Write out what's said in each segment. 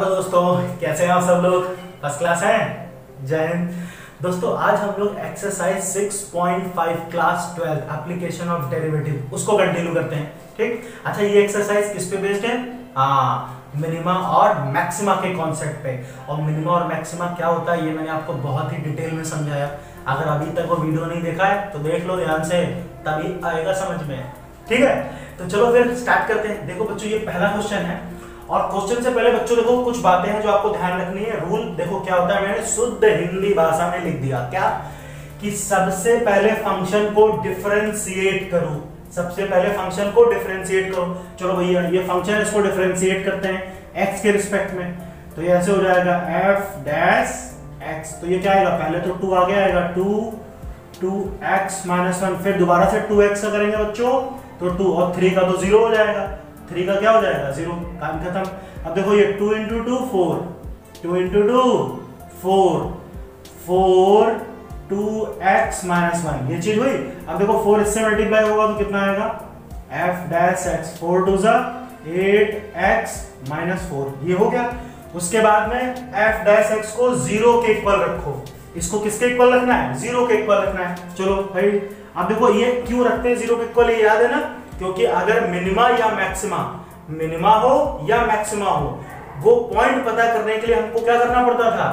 Hello दोस्तों, कैसे हैं आप सब लोग? फर्स्ट क्लास हैं? जय हिंद। दोस्तों आज हम लोग exercise 6.5 class 12 application of derivative उसको कंटिन्यू करते हैं। ठीक, अच्छा ये एक्सरसाइज किस पे बेस्ड है? मिनिमा और मैक्सिमा के कॉन्सेप्ट पे। और मिनिमा और मैक्सिमा क्या होता है ये मैंने आपको बहुत ही डिटेल में समझाया। अगर अभी तक वो वीडियो नहीं देखा है तो देख लो ध्यान से, तभी आएगा समझ में। ठीक है, तो चलो फिर स्टार्ट करते हैं। देखो बच्चों, ये पहला क्वेश्चन है और क्वेश्चन से पहले बच्चों देखो कुछ बातें हैं जो आपको ध्यान रखनी है। रूल देखो क्या होता है, मैंने शुद्ध हिंदी भाषा में लिख दिया क्या कि सबसे पहले फंक्शन को डिफरेंशिएट करो। सबसे पहले फंक्शन को डिफरेंशिएट करो। चलो भैया ये फंक्शन है, इसको डिफरेंशिएट करते हैं x के रिस्पेक्ट में। तो ये ऐसे हो जाएगा f डैश x। तो ये क्या आएगा, पहले तो 2 आगे आएगा, 2x माइनस 1, फिर दोबारा से 2x का करेंगे बच्चों तो 2 और 3 का तो 0 हो जाएगा। 3 का क्या हो जाएगा, 0, काम खत्म। अब देखो ये 2 इंटू 2 4, 2 इंटू 2 4 2x माइनस 1, ये चीज हुई। अब देखो 4 इससे मल्टीप्लाई होगा तो कितना आएगा, f डैश x, 4 2 जा 8x माइनस 4, ये हो गया। उसके बाद में f डैश x को 0 के इक्वल रखो। इसको किसके इक्वल रखना है, 0 के इक्वल रखना है। चलो भाई, अब देखो ये क्यों रखते हैं 0 के इक्वल, ये याद है ना, क्योंकि अगर मिनिमा या मैक्सिमा, मिनिमा हो या मैक्सिमा हो, वो पॉइंट पता करने के लिए हमको क्या करना पड़ता था,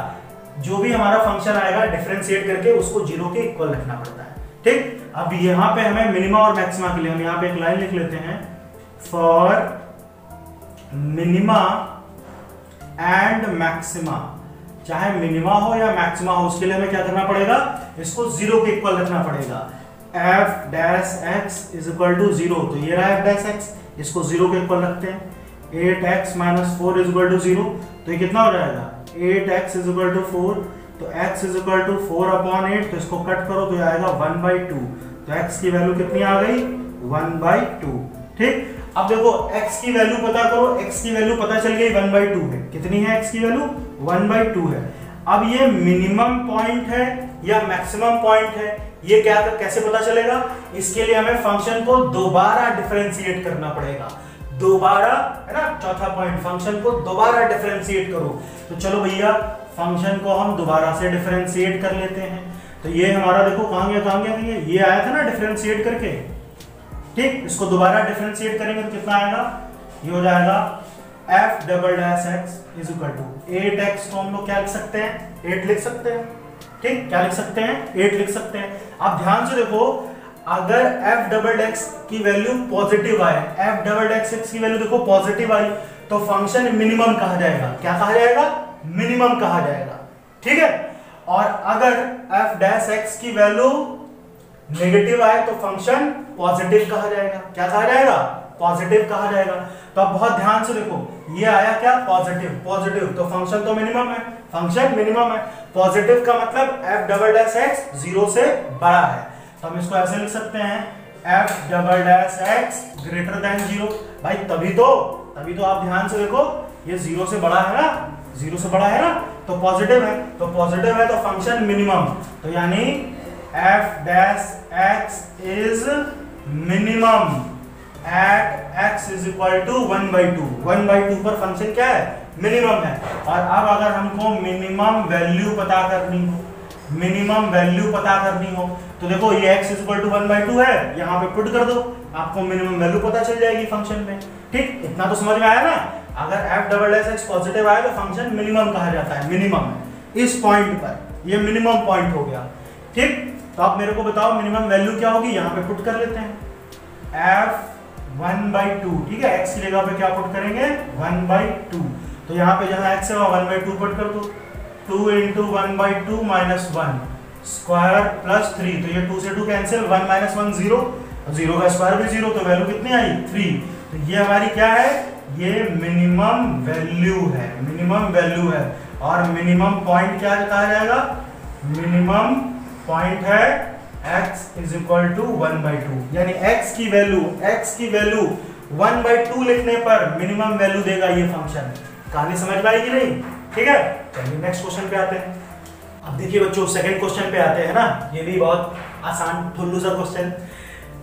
जो भी हमारा फंक्शन आएगा डिफरेंशिएट करके उसको 0 के इक्वल रखना पड़ता है। ठीक, अब यहाँ पे हमें मिनिमा और मैक्सिमा के लिए हम यहाँ पे एक लाइन लिख लेते हैं, फॉर मिनिमा एंड मैक्सिमा, चाहे मिनिमा हो या मैक्सिमा हो, उसके लिए हमें क्या करना पड़ेगा, इसको 0 के इक्वल रखना पड़ेगा। f dash x is equal to 0, तो ये रहा f डैश x, इसको 0 के इक्वल रखते हैं। 8x minus 4 is equal to 0, तो ये कितना हो जाएगा, 8x इज इक्वल टू 4, तो x is equal to 4 upon 8, तो इसको कट करो तो ये आएगा 1/2, तो x की वैल्यू कितनी आ गई, 1/2। ठीक, अब देखो x की वैल्यू पता करो, x की वैल्यू पता चल गई 1/2 है। कितनी है x की वैल्यू, 1/2 है। अब ये मिनिमम पॉइंट है या मैक्सिमम पॉइंट है, ये क्या कैसे पता चलेगा, इसके लिए हमें फंक्शन को दोबारा डिफरेंशिएट करना पड़ेगा। दोबारा है ना, चौथा पॉइंट, फंक्शन को दोबारा डिफरेंशिएट करो। तो चलो भैया फंक्शन को हम दोबारा से डिफरेंशिएट कर लेते हैं। तो ये हमारा देखो कहां गया, ये आया था ना डिफरेंशिएट करके। ठीक, इसको दोबारा डिफरेंशिएट करेंगे तो कितना आएगा, ये हो जाएगा f double dash x is equal to 8x, तो हम लोग क्या लिख सकते हैं, 8 लिख सकते हैं। ठीक, क्या लिख सकते हैं, 8 लिख सकते हैं। अब ध्यान से देखो, अगर f डबल x की वैल्यू पॉजिटिव आए, f डबल x की वैल्यू देखो पॉजिटिव आई, तो फंक्शन मिनिमम कहा जाएगा। क्या कहा जाएगा, मिनिमम कहा जाएगा। ठीक है, और अगर f डैश x की वैल्यू नेगेटिव आए तो फंक्शन पॉजिटिव कहा जाएगा। क्या कहा जाएगा, पॉजिटिव कहा जाएगा। तो अब बहुत ध्यान से देखो, ये आया क्या, पॉजिटिव, पॉजिटिव, तो फंक्शन तो मिनिमम है, फंक्शन मिनिमम है। पॉजिटिव का मतलब f डबल डैश x 0 से बड़ा है, तो हम इसको ऐसे लिख सकते हैं, f double dash x greater than 0। भाई तभी तो आप ध्यान से देखो, ये 0 से बड़ा है ना, 0 से बड़ा है ना, तो पॉजिटिव है, तो पॉजिटिव है तो फंक्शन मिनिमम, तो यानी f dash x is minimum at x is equal to 1/2। 1/2 पर फंक्शन क्या है, मिनिमम है। और अब अगर हमको मिनिमम वैल्यू पता करनी हो, मिनिमम वैल्यू पता करनी हो, तो देखो ये x is equal to 1/2 है, यहाँ पे पुट कर दो, आपको मिनिमम वैल्यू पता चल जाएगी फंक्शन में। ठीक, इतना तो समझ में आया ना। अगर f double dash x positive आए तो फंक्शन मिनिमम कहा जाता है, मिनिमम इस पॉइंट पर, ये मिनिमम पॉइंट हो गया। ठीक, तो आप मेरे को बताओ मिनिमम वैल्यू क्या होगी, यहाँ पे पुट कर लेते हैं, f 1/2। ठीक है, x की जगह पे क्या पुट करेंगे, 1/2, तो यहाँ पे जहाँ x है वहाँ 1/2 पुट कर दो। 2 इंटू 1/2 माइनस 1 स्क्वायर प्लस 3, तो ये 2 से 2 कैंसिल, 1 माइनस 1 0, 0 का स्क्वायर भी 0, तो वैल्यू कितनी आई, 3। तो ये हमारी क्या है, ये मिनिमम वैल्यू है, मिनिमम वैल्यू है। और मिनिमम पॉइंट क्या कहा जाएगा, मिनिमम पॉइंट है x इज इक्वल टू 1/2, यानी x की वैल्यू 1/2 लिखने पर मिनिमम वैल्यू देगा ये फंक्शन। कहानी समझ में आएगी नहीं? ठीक है, चलिए नेक्स्ट क्वेश्चन पे आते हैं। अब देखिए बच्चों, सेकंड क्वेश्चन पे आते हैं ना, ये भी बहुत आसान ठुल्लू सा क्वेश्चन।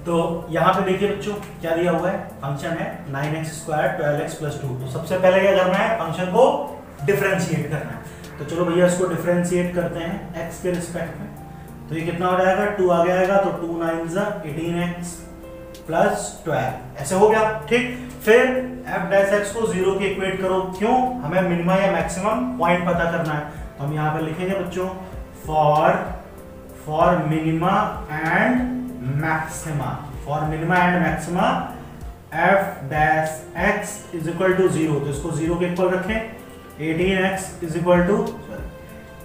तो यहाँ पे देखिए बच्चों क्या दिया हुआ है, फंक्शन है 9x² 12x + 2। तो सबसे पहले क्या करना है, फंक्शन को डिफरेंशिएट करना है। तो चलो भैया इसको डिफरेंशिएट करते हैं x के रिस्पेक्ट में। तो ये कितना हो जाएगा, 2 आगे आएगा तो 2 9 18x प्लस 12 ऐसे हो गया। ठीक, फिर f डैश x को 0 के इक्वेट करो। क्यों, हमें मिनिमा या मैक्सिमम पॉइंट पता करना है। तो हम यहाँ पे लिखेंगे बच्चों for minima and maxima, for minima and maxima f dash x is equal to 0। तो इसको 0 के इक्वल रखें। 18x is equal to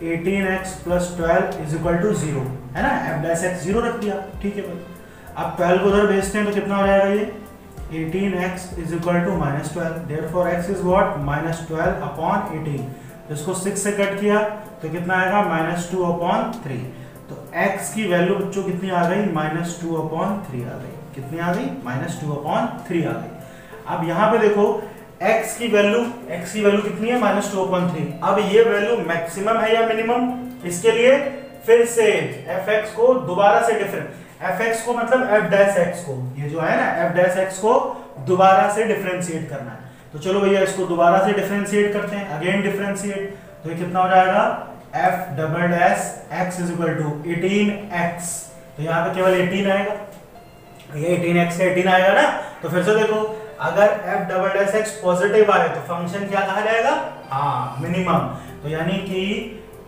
18x plus 12 is equal to 0 है ना, f डैश x 0 रख दिया। ठीक है भाई, अब 12 को उधर भेजते हैं तो कितना हो जाएगा ये 18x is equal to -12, therefore x is what -12 upon 18। तो इसको 6 से कट किया तो कितना आएगा -2 अपॉन 3। तो x की वैल्यू बच्चों कितनी आ गई, -2 अपॉन 3 आ गई। कितनी आ गई, -2 अपॉन 3 आ गई। अब यहाँ पे देखो x की वैल्यू कितनी है, -2 अपॉन 3। अब ये वैल्यू मैक्सिमम है या मिनिमम, इसके लिए फिर से fx को दोबारा से fx को मतलब f डैश x को, ये जो है ना f डैश x को दोबारा से डिफरेंशिएट करना है। तो चलो भैया इसको दोबारा से डिफरेंशिएट करते हैं, अगेन डिफरेंशिएट। तो ये कितना हो जाएगा, f double dash x is equal to 18x। तो यहाँ पे केवल 18 आएगा, ये 18x का 18 आएगा ना। तो फिर से देखो, अगर f double dash x positive आए तो फंक्शन क्या कहा जाएगा, हाँ मिनिमम। तो यानी कि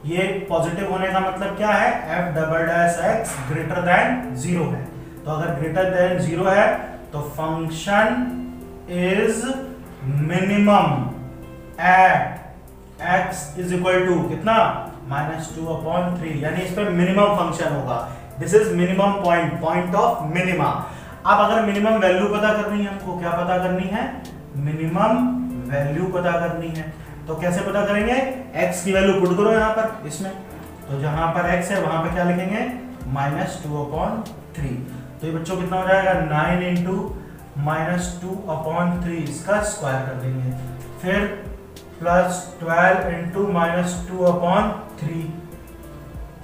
ये पॉजिटिव होने का मतलब क्या है, f double dash x greater than 0 है। तो अगर ग्रेटर देन 0 है तो function is minimum at x is equal to कितना, -2 अपॉन 3। यानी इस पे मिनिमम फंक्शन होगा। This is minimum point of minima. अब अगर मिनिमम वैल्यू पता करनी है हमको, क्या पता करनी है, मिनिमम वैल्यू पता करनी है। तो कैसे पता करेंगे, x की वैल्यू पुट करो यहाँ पर इसमें। तो जहां पर x है वहां पर क्या लिखेंगे, -2 अपॉन 3। तो ये बच्चों कितना हो जाएगा, 9 इंटू -2 अपॉन 3 इसका स्क्वायर कर देंगे। फिर प्लस 12 इंटू -2 अपॉन 3,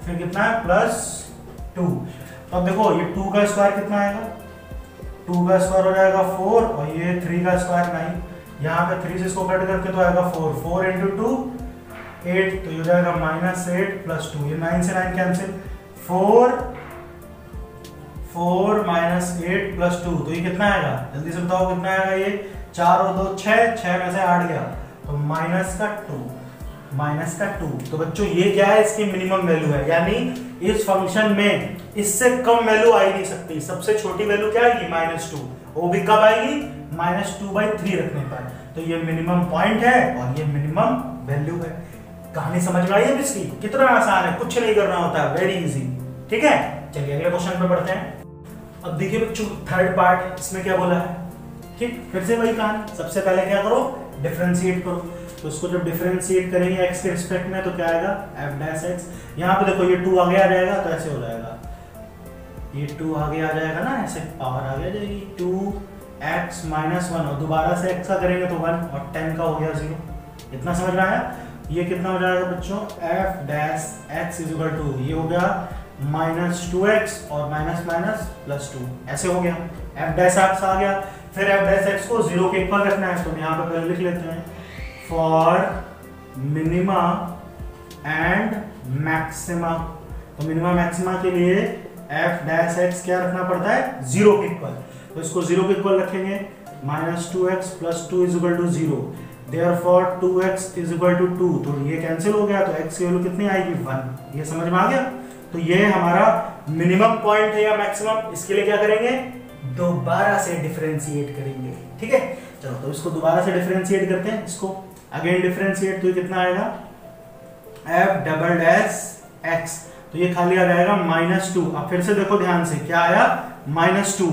फिर कितना है +2। तो अब देखो ये 2 का स्क्वायर कितना आएगा, 2 का स्क्वायर हो जाएगा 4 और ये 3 का स्क्वायर 9। यहाँ पे 3 से इसको कट करके तो आएगा 4 इंटू 2 8। तो ये हो जाएगा -8 प्लस 2, ये 9 से 9 कैंसिल, 4 -8 प्लस 2। तो ये कितना आएगा, जल्दी से बताओ कितना आएगा, ये 4 और 2 6 में से 8 गया तो -2। तो बच्चों ये क्या है, इसकी मिनिमम वैल्यू है। यानी इस फंक्शन में इससे कम वैल्यू आ ही नहीं सकती। सबसे छोटी वैल्यू क्या आएगी, -2। वो भी कब आएगी, -2/3 रखने पर। तो ये मिनिमम पॉइंट है और ये मिनिमम वैल्यू है। कहानी समझ में आई है इसकी, कितना आसान है, कुछ नहीं करना होता, वेरी इजी। ठीक है, चलिए अगले क्वेश्चन पे बढ़ते हैं। अब देखिए बच्चों थर्ड पार्ट, इसमें क्या बोला है। ठीक, फिर से वही कहानी, सबसे पहले क्या करो, डिफरेंशिएट करो। तो इसको जब डिफरेंशिएट करेंगे x के रिस्पेक्ट में तो क्या आएगा, f डैश x। यहाँ पे देखो ये 2 आगे आ जाएगा तो ऐसे हो जाएगा, ये 2 आगे आ जाएगा ना, ऐसे पावर आगे आ जाएगी 2x -1 और दोबारा से x का करेंगे तो 1 और 10 का हो गया 0। इतना समझ में आया। ये कितना हो जाएगा बच्चों, f dash x is equal to, ये हो गया -2x और +2 ऐसे हो गया, f डैश x आ गया। फिर f डैश x को 0 के इक्वल रखना है। तो यहाँ पे पहले लिख लेते हैं फॉर मिनिमा एंड मैक्सिमा। तो मिनिमा मैक्सिमा के लिए f डैश x क्या रखना पड़ता है, 0 के इक्वल। तो इसको 0 के इक्वल रखेंगे, -2x plus 2 is equal to 0, therefore 2x is equal to 2। तो ये कैंसिल हो गया, तो x की वैल्यू कितनी आएगी, 1। ये समझ में आ गया। तो ये हमारा मिनिमम पॉइंट है या मैक्सिमम। इसके लिए क्या करेंगे, दोबारा से डिफरेंशिएट करेंगे। ठीक है, चलो तो इसको दोबारा से डिफरेंशिएट करते हैं। इसको अगेन डिफरेंशिएट, तो ये कितना आएगा, f डबल डैश x। तो ये खाली आ जाएगा -2। अब फिर से देखो ध्यान से, क्या आया, -2।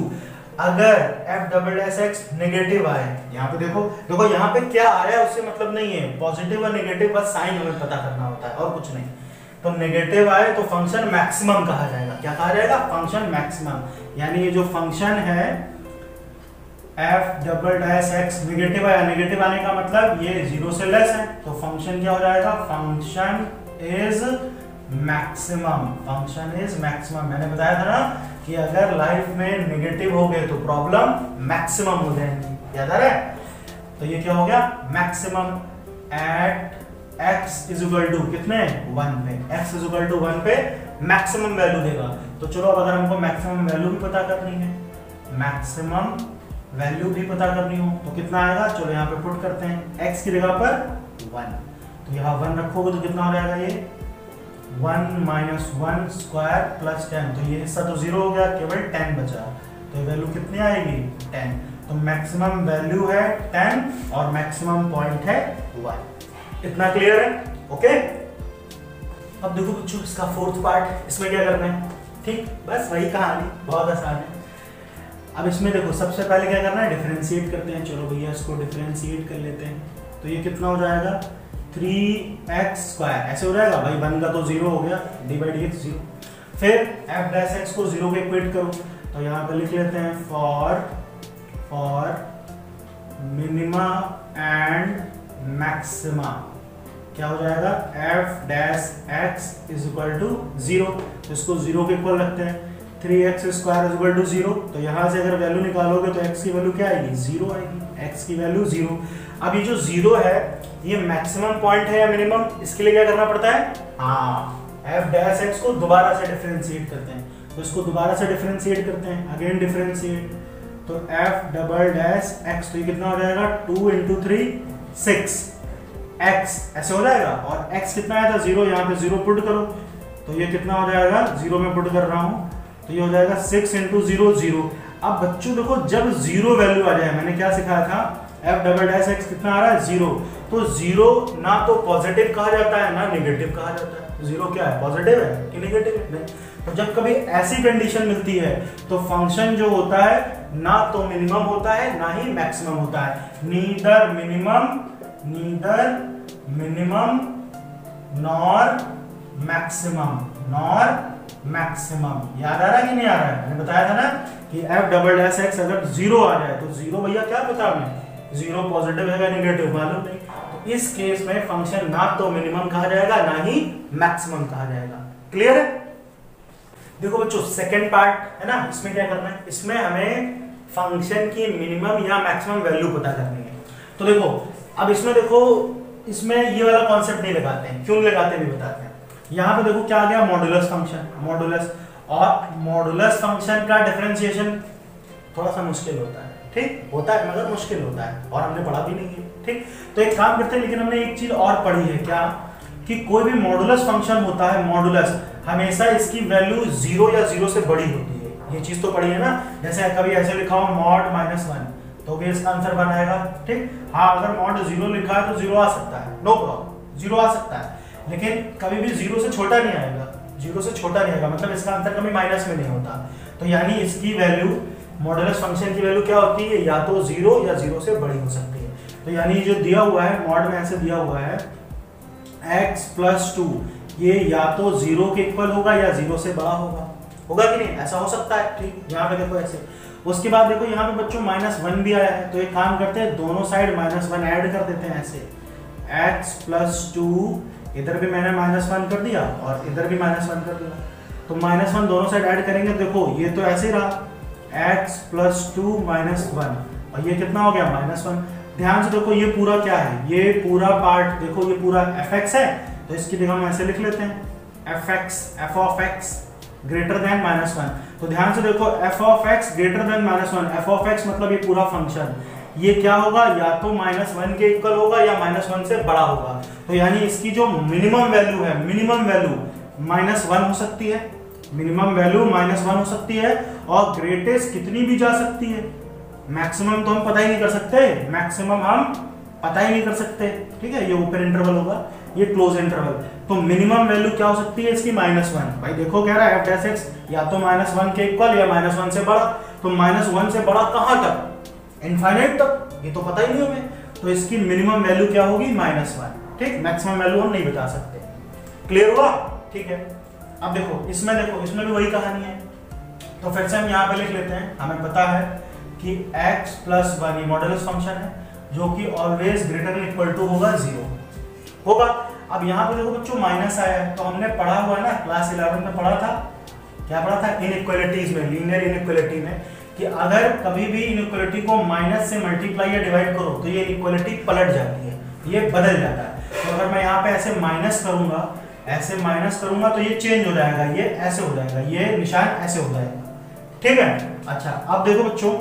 अगर f double dash x negative आए, यहाँ पे देखो यहाँ पे क्या आ रहा है उससे मतलब नहीं है, पॉजिटिव और नेगेटिव बस साइन हमें पता करना होता है और कुछ नहीं। तो नेगेटिव आए तो फंक्शन मैक्सिमम कहा जाएगा। क्या कहा जाएगा, फंक्शन मैक्सिमम। यानी ये जो फंक्शन है f double dash x negative आया, नेगेटिव आने का मतलब ये 0 से लेस है, तो फंक्शन क्या हो जाएगा, function is maximum. Function is maximum. मैंने बताया था ना कि अगर लाइफ में नेगेटिव हो गए तो प्रॉब्लम मैक्सिमम हो जाएंगी, याद आ रहा है। तो ये क्या हो गया, maximum at x is equal to कितने 1 पे, x इज इक्वल टू 1 पे मैक्सिमम वैल्यू देगा। तो चलो अब अगर हमको मैक्सिमम वैल्यू भी पता करनी है, मैक्सिमम वैल्यू भी पता करनी हो तो कितना आएगा, चलो यहाँ पे पुट करते हैं x की जगह पर 1, तो यहाँ 1 रखोगे तो कितना हो जाएगा ये 1 माइनस 1 स्क्वायर प्लस 10, तो ये हिस्सा तो 0 हो गया, केवल 10 बचा, तो ये वैल्यू कितनी आएगी 10, तो मैक्सिमम वैल्यू है 10 और मैक्सिमम पॉइंट है 1। इतना क्लियर है? ओके। अब देखो बच्चों इसका फोर्थ पार्ट, इसमें क्या करना है, ठीक बस वही कहानी, बहुत आसान है। अब इसमें देखो सबसे पहले क्या करना है, डिफरेंशिएट करते हैं, चलो भैया इसको डिफरेंशिएट कर लेते हैं, तो ये कितना हो जाएगा 3x स्क्वायर, ऐसे हो जाएगा भाई, 1 का तो 0 हो गया, d बाई डी एक्स 0, फिर f डैश x को 0 के इक्वेट करो, तो यहाँ पे लिख लेते हैं फॉर मिनिमा एंड मैक्सिमा, क्या हो जाएगा f dash x is equal to 0, तो इसको 0 के इक्वल रखते हैं, 3x square is equal to 0, तो यहाँ से अगर वैल्यू निकालोगे तो x की वैल्यू क्या आएगी 0 आएगी, x की वैल्यू 0। अब ये जो 0 है ये मैक्सिमम पॉइंट है या मिनिमम, इसके लिए क्या करना पड़ता है, हाँ f डैश x को दोबारा से डिफरेंशिएट करते हैं, तो इसको दोबारा से डिफरेंशिएट करते हैं, अगेन डिफरेंशिएट, तो f डबल डैश x, तो ये कितना हो जाएगा 2 इंटू 3 6 x, ऐसे हो जाएगा, और x कितना आया था 0, यहाँ पे 0 पुट करो, तो ये कितना हो जाएगा 0 में पुट कर रहा हूँ, तो ये हो जाएगा 6 इंटू 0 0। अब बच्चों देखो जब 0 वैल्यू आ जाए, मैंने क्या सिखाया था, f डबल डैश x कितना आ रहा है 0, तो 0 ना तो पॉजिटिव कहा जाता है ना नेगेटिव कहा जाता है, 0 क्या है पॉजिटिव है कि नेगेटिव है, नहीं। तो जब कभी ऐसी कंडीशन मिलती है तो फंक्शन जो होता है ना तो मिनिमम होता है ना ही मैक्सिमम होता है, नीदर मिनिमम नॉर मैक्सिमम, याद आ रहा है कि नहीं आ रहा है, मैंने बताया था ना कि f डबल डैश x अगर 0 आ जाए तो 0 भैया क्या पता हमें 0 पॉजिटिव है या नेगेटिव मालूम नहीं, तो इस केस में फंक्शन ना तो मिनिमम कहा जाएगा ना ही मैक्सिमम कहा जाएगा। क्लियर है? देखो बच्चों सेकंड पार्ट है ना, इसमें क्या करना है, इसमें हमें फंक्शन की मिनिमम या मैक्सिमम वैल्यू पता करनी है। तो देखो अब इसमें देखो, इसमें ये वाला कॉन्सेप्ट नहीं लगाते हैं, क्यों लगाते हैं भी बताते हैं। यहाँ पे देखो क्या आ गया, मॉडुलस फंक्शन, मॉडुलस, और मॉडुलस फंक्शन का डिफरेंशिएशन थोड़ा सा मुश्किल होता है, ठीक होता है मगर मुश्किल होता है, और हमने पढ़ा भी नहीं है, ठीक। तो एक काम करते हैं, लेकिन हमने एक चीज और पढ़ी है, क्या कि कोई भी मॉडुलस फंक्शन होता है, मॉडुलस हमेशा इसकी वैल्यू 0 या 0 से बड़ी होती है, ये चीज तो पढ़ी है ना। जैसे कभी ऐसे लिखा हो मॉड -1 तो भी इसका आंसर बनाएगा, ठीक। हाँ अगर मॉड 0 लिखा है तो 0 आ सकता है, नो प्रॉब्लम 0 आ सकता है, लेकिन कभी भी 0 से छोटा नहीं आएगा, 0 से छोटा नहीं आएगा, मतलब इसका आंसर कभी माइनस में नहीं होता। तो यानी इसकी वैल्यू, मॉडुलस फंक्शन की वैल्यू क्या होती है, या तो 0 या 0 से बड़ी हो सकती है। तो यानी जो दिया हुआ है मॉड में ऐसे दिया हुआ है x + 2, ये या तो 0 के इक्वल होगा या 0 से बड़ा होगा, होगा कि नहीं, ऐसा हो सकता है, ठीक। यहाँ पे देखो ऐसे, उसके बाद देखो यहाँ पे बच्चों -1 भी आया है, तो एक काम करते हैं दोनों साइड -1 ऐड कर देते हैं, ऐसे x + 2, इधर भी मैंने -1 कर दिया और इधर भी -1 कर दिया, तो -1 दोनों साइड ऐड करेंगे, देखो ये तो ऐसे ही रहा x + 2 -1, और ये कितना हो गया -1। ध्यान से देखो ये पूरा क्या है, ये पूरा पार्ट देखो, ये पूरा fx है, तो इसकी जगह हम ऐसे लिख लेते हैं f of x greater then -1। तो ध्यान से देखो f of x greater then -1, f of x मतलब ये पूरा फंक्शन, ये क्या होगा, या तो -1 के इक्वल होगा या -1 से बड़ा होगा। तो यानी इसकी जो मिनिमम वैल्यू है, मिनिमम वैल्यू -1 हो सकती है, मिनिमम वैल्यू -1 हो सकती है, और ग्रेटेस्ट कितनी भी जा सकती है। मैक्सिमम तो हम पता ही नहीं कर सकते, मैक्सिमम हम पता ही नहीं कर सकते, ठीक है। ये ओपन इंटरवल होगा, ये क्लोज इंटरवल, तो मिनिमम वैल्यू क्या हो सकती है इसकी -1। भाई देखो कह रहा है f डैश x या तो -1 के इक्वल या -1 से बड़ा, तो -1 से बड़ा कहां तक, इनफाइनाइट तक, ये तो पता ही नहीं हमें, तो इसकी मिनिमम वैल्यू क्या होगी -1, ठीक। मैक्सिमम वैल्यू हम नहीं बता सकते, क्लियर हुआ, ठीक है। अब देखो इसमें भी वही कहानी है, तो फिर से हम यहाँ पे लिख लेते हैं, हमें पता है कि x + 1 ये मॉडुलस फंक्शन है जो कि always greater than equal to होगा 0 होगा। अब यहाँ पे देखो बच्चों माइनस आया है, तो हमने पढ़ा हुआ है ना, क्लास 11 में पढ़ा था, क्या पढ़ा था, इनइक्वालिटीज में, लीनियर इनइक्वालिटी में, कि अगर कभी भी इनइक्वालिटी को माइनस से मल्टीप्लाई या डिवाइड करो तो ये इनइक्वालिटी पलट जाती है, ये बदल जाता है। तो अगर मैं यहाँ पे ऐसे माइनस करूंगा तो ये चेंज हो जाएगा, ये ऐसे हो जाएगा, ये निशान ऐसे हो जाएगा, ठीक है। अच्छा अब देखो बच्चों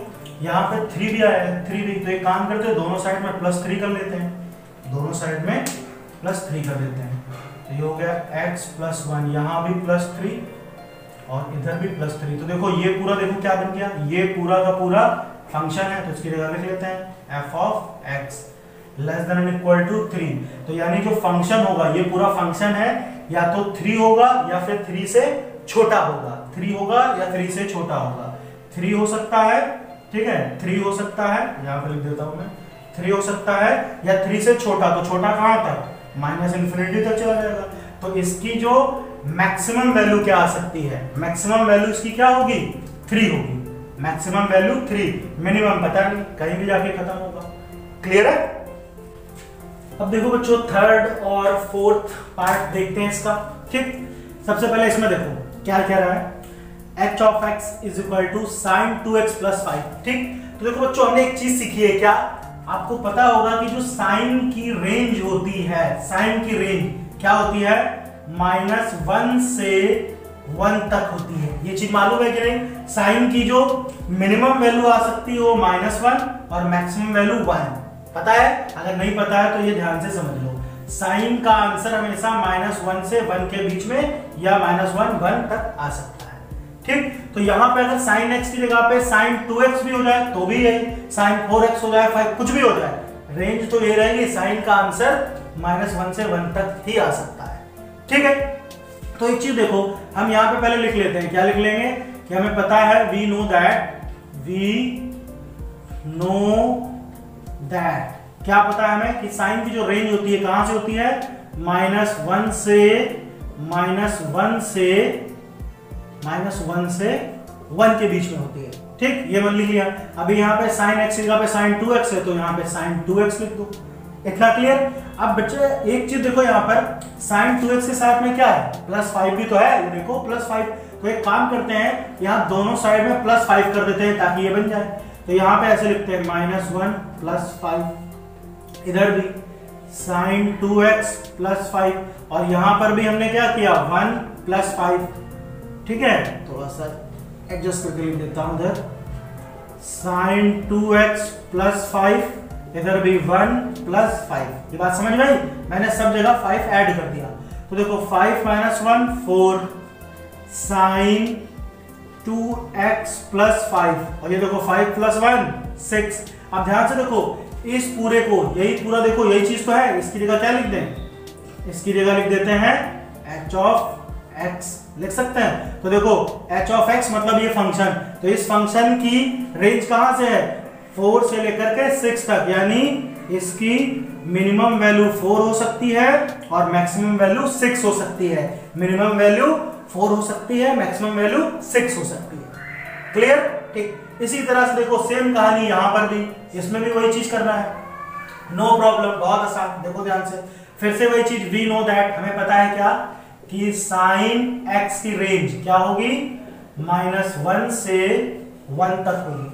यहाँ पे 3 भी आया है, 3 भी, तो एक काम करते हैं दोनों साइड में +3 कर लेते हैं, दोनों साइड में +3 कर देते हैं। तो ये हो गया x + 1, यहाँ भी +3 और इधर भी +3। तो देखो ये पूरा देखो क्या बन गया, ये पूरा का पूरा फंक्शन है, तो इसकी जगह लिख लेते हैं f(x) < 3। तो यानी जो फंक्शन होगा, ये पूरा फंक्शन है, या तो 3 होगा या फिर 3 से छोटा होगा, 3 होगा या 3 से छोटा होगा। 3 हो सकता है, ठीक है, 3 हो सकता है, यहाँ पे लिख देता हूं मैं, 3 हो सकता है या 3 से छोटा। तो छोटा कहां तक, -∞ तक चला जाएगा। तो इसकी जो मैक्सिमम वैल्यू क्या आ सकती है, मैक्सिमम वैल्यू इसकी क्या होगी, 3 होगी, मैक्सिमम वैल्यू 3, मिनिमम पता नहीं, कहीं भी जाके खत्म होगा। क्लियर है। अब देखो बच्चों थर्ड और फोर्थ पार्ट देखते हैं इसका, ठीक। सबसे पहले इसमें देखो क्या कह रहा है, h(x) = sin 2x + 5, ठीक। तो देखो बच्चों हमने एक चीज सीखी है, क्या आपको पता होगा कि जो साइन की रेंज होती है, साइन की रेंज क्या होती है, -1 से 1 तक होती है। ये चीज मालूम है कि नहीं, साइन की जो मिनिमम वैल्यू आ सकती है वो -1 और मैक्सिमम वैल्यू 1, पता है। अगर नहीं पता है तो ये ध्यान से समझ लो, साइन का आंसर हमेशा -1 से 1 के बीच में या -1 तक आ सकता है, ठीक। तो यहाँ पे अगर sin x की जगह पे sin 2x भी हो जाए तो भी यही, sin 4x हो जाए, 5 कुछ भी हो जाए, रेंज तो ये रहेगी, साइन का आंसर -1 से 1 तक ही आ सकता है, ठीक है। तो एक चीज देखो हम यहाँ पे पहले लिख लेते हैं, क्या लिख लेंगे कि हमें पता है we know that क्या पता है हमें कि साइन की जो रेंज होती है कहां से होती है, -1 से 1 के बीच में होती है, ठीक। ये मान लिख लिया। अभी यहाँ पे sin x की जगह पे sin 2x है, तो यहाँ पे sin 2x लिख दो, इतना क्लियर। अब बच्चे एक चीज देखो, यहाँ पर sin 2x के साथ में क्या है, +5 भी तो है, ये देखो +5। तो एक काम करते हैं, यहाँ दोनों साइड में +5 कर देते हैं ताकि ये बन जाए। तो यहाँ पे ऐसे लिखते हैं -1 + 5, इधर भी sin 2x + 5, और यहाँ पर भी हमने क्या किया 1 + 5, ठीक है। थोड़ा सा एडजस्ट करके लिख देता हूं, इधर sin 2x + 5, इधर भी 1 + 5। ये बात समझ में आई, मैंने सब जगह 5 ऐड कर दिया। तो देखो 5 - 1 4 sin 2x + 5, और ये देखो 5 + 1 6। अब ध्यान से देखो इस पूरे को, यही पूरा देखो यही चीज तो है, इसकी जगह क्या लिख दें, इसकी जगह लिख देते हैं h(x), लिख सकते हैं। तो देखो h(x) मतलब ये फंक्शन, तो इस फंक्शन की रेंज कहां से है, 4 से लेकर के 6 तक, यानी इसकी मिनिमम वैल्यू 4 हो सकती है और मैक्सिमम वैल्यू 6 हो सकती है। मिनिमम वैल्यू 4 हो सकती है, मैक्सिमम वैल्यू 6 हो सकती है। क्लियर, ठीक। इसी तरह से देखो सेम कहानी यहां पर भी, इसमें भी वही चीज करना है, नो प्रॉब्लम, बहुत आसान। देखो ध्यान से, फिर से वही चीज, वी नो दैट, हमें पता है क्या कि sin x की रेंज क्या होगी, -1 से 1 तक होगी।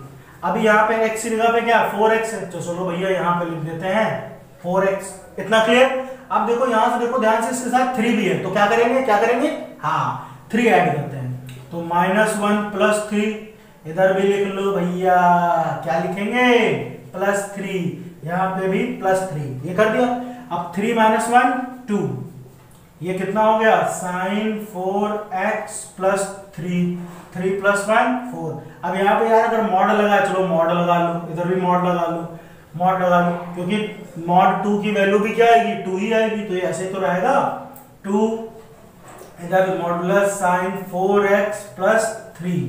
अभी यहाँ पे x की जगह पे क्या 4x है, तो चलो भैया यहाँ पे लिख देते हैं 4x, इतना क्लियर। अब देखो यहाँ से देखो ध्यान से, इसके साथ 3 भी है, तो क्या करेंगे, हाँ 3 ऐड करते हैं। तो -1 + 3, इधर भी लिख लो भैया, क्या लिखेंगे +3, यहाँ पे भी +3, ये कर दिया। अब 3 - 1 2, ये कितना हो गया sin 4x + 3, 3 + 1 4। अब यहाँ पे यार अगर मॉड लगा, चलो मॉड लगा लो, इधर भी मॉड लगा लो, क्योंकि मॉड 2 की वैल्यू भी क्या आएगी, 2 ही आएगी, तो ये ऐसे तो रहेगा 2, इधर मॉडुलस sin 4x + 3।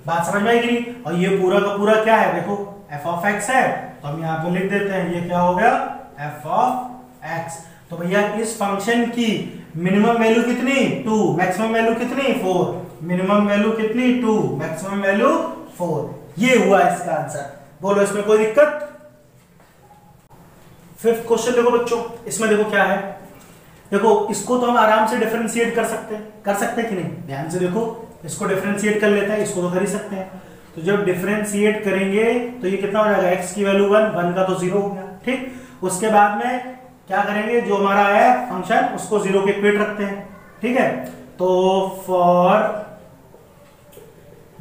बात समझ में आएगी। और ये पूरा का पूरा क्या है, देखो f(x) है, तो हम यहाँ पे लिख देते हैं, ये क्या हो गया f(x). तो भैया इस फंक्शन की मिनिमम वैल्यू कितनी 2, मैक्सिमम वैल्यू कितनी 4, मिनिमम वैल्यू कितनी 2, मैक्सिमम वैल्यू 4। ये हुआ इसका आंसर, बोलो इसमें कोई दिक्कत। 5th क्वेश्चन देखो बच्चों, इसमें देखो क्या है, देखो इसको तो हम आराम से डिफरेंशिएट कर सकते हैं कि नहीं, ध्यान से देखो, इसको डिफरेंशिएट कर लेते हैं, इसको तो कर ही सकते हैं। तो जब डिफरेंशिएट करेंगे तो ये कितना हो जाएगा, x की वैल्यू 1 का तो 0 हो गया, ठीक। उसके बाद में क्या करेंगे, जो हमारा है फंक्शन उसको 0 के इक्वेट रखते हैं, ठीक है। तो for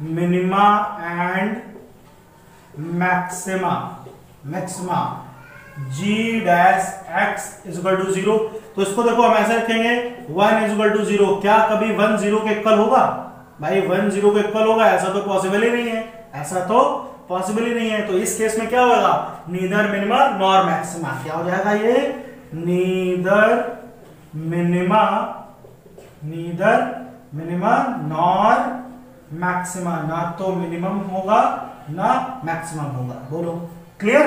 minima and maxima g dash x is equal to 0, तो इसको देखो हम ऐसे रखेंगे 1 इज इक्वल टू 0। क्या कभी 1 0 के इक्वल होगा भाई? 1 0 के इक्वल होगा? ऐसा तो पॉसिबल ही नहीं है, ऐसा तो पॉसिबल ही नहीं है। तो इस केस में क्या होगा, नीदर मिनिमा नॉर मैक्सिमा। क्या हो जाएगा ये, नीदर मिनिमा नॉर मैक्सिमा, ना तो मिनिमम होगा ना मैक्सिमम होगा। बोलो क्लियर?